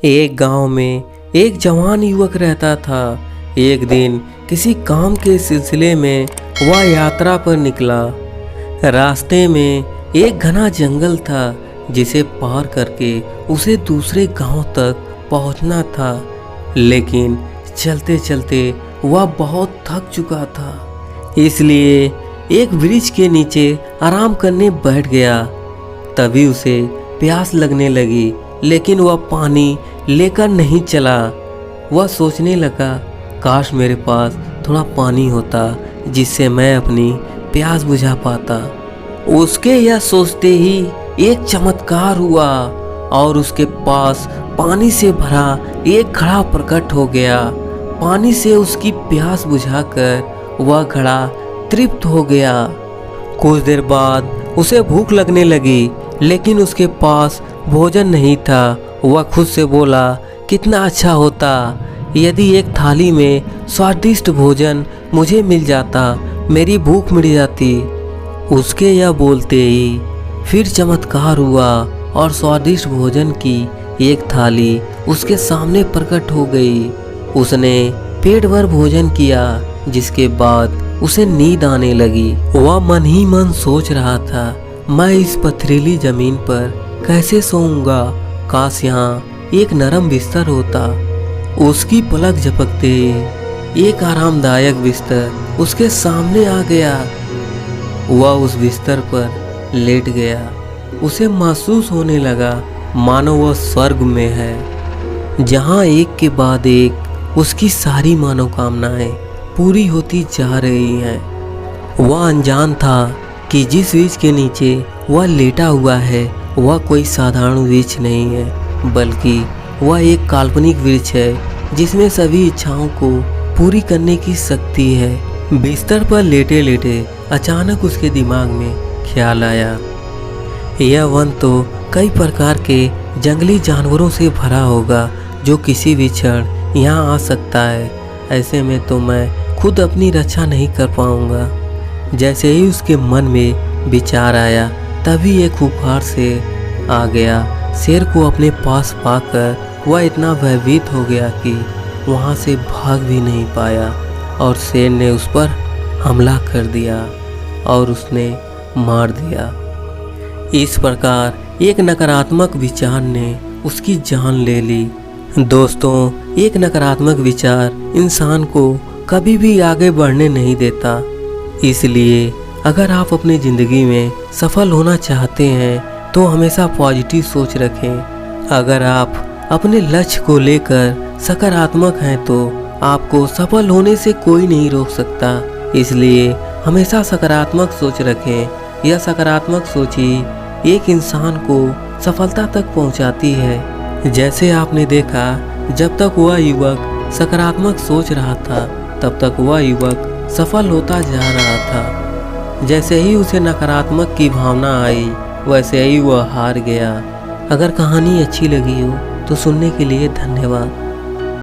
एक गांव में एक जवान युवक रहता था। एक दिन किसी काम के सिलसिले में वह यात्रा पर निकला। रास्ते में एक घना जंगल था जिसे पार करके उसे दूसरे गांव तक पहुंचना था, लेकिन चलते चलते वह बहुत थक चुका था, इसलिए एक वृक्ष के नीचे आराम करने बैठ गया। तभी उसे प्यास लगने लगी, लेकिन वह पानी लेकर नहीं चला। वह सोचने लगा, काश मेरे पास थोड़ा पानी होता जिससे मैं अपनी प्यास बुझा पाता। उसके यह सोचते ही एक चमत्कार हुआ और उसके पास पानी से भरा एक घड़ा प्रकट हो गया। पानी से उसकी प्यास बुझाकर वह घड़ा तृप्त हो गया। कुछ देर बाद उसे भूख लगने लगी, लेकिन उसके पास भोजन नहीं था। वह खुद से बोला, कितना अच्छा होता यदि एक थाली में स्वादिष्ट भोजन मुझे मिल जाता, मेरी भूख मिट जाती। उसके यह बोलते ही फिर चमत्कार हुआ और स्वादिष्ट भोजन की एक थाली उसके सामने प्रकट हो गई। उसने पेट भर भोजन किया, जिसके बाद उसे नींद आने लगी। वह मन ही मन सोच रहा था, मैं इस पथरीली जमीन पर कैसे सोऊंगा, काश यहाँ एक नरम बिस्तर होता। उसकी पलक झपकते एक आरामदायक बिस्तर उसके सामने आ गया। वह उस बिस्तर पर लेट गया। उसे महसूस होने लगा मानो वह स्वर्ग में है, जहाँ एक के बाद एक उसकी सारी मनोकामनाएं पूरी होती जा रही हैं। वह अनजान था कि जिस वृक्ष के नीचे वह लेटा हुआ है वह कोई साधारण वृक्ष नहीं है, बल्कि वह एक काल्पनिक वृक्ष है जिसमें सभी इच्छाओं को पूरी करने की शक्ति है। बिस्तर पर लेटे लेटे अचानक उसके दिमाग में ख्याल आया, यह वन तो कई प्रकार के जंगली जानवरों से भरा होगा जो किसी भी क्षण यहाँ आ सकता है। ऐसे में तो मैं खुद अपनी रक्षा नहीं कर पाऊंगा। जैसे ही उसके मन में विचार आया, तभी एक खूंखार शेर आ गया। शेर को अपने पास पाकर वह इतना भयभीत हो गया कि वहाँ से भाग भी नहीं पाया और शेर ने उस पर हमला कर दिया और उसने मार दिया। इस प्रकार एक नकारात्मक विचार ने उसकी जान ले ली। दोस्तों, एक नकारात्मक विचार इंसान को कभी भी आगे बढ़ने नहीं देता। इसलिए अगर आप अपनी ज़िंदगी में सफल होना चाहते हैं तो हमेशा पॉजिटिव सोच रखें। अगर आप अपने लक्ष्य को लेकर सकारात्मक हैं तो आपको सफल होने से कोई नहीं रोक सकता। इसलिए हमेशा सकारात्मक सोच रखें। यह सकारात्मक सोच ही एक इंसान को सफलता तक पहुंचाती है। जैसे आपने देखा, जब तक वह युवक सकारात्मक सोच रहा था तब तक वह युवक सफल होता जा रहा था। जैसे ही उसे नकारात्मक की भावना आई, वैसे ही वह हार गया। अगर कहानी अच्छी लगी हो तो सुनने के लिए धन्यवाद।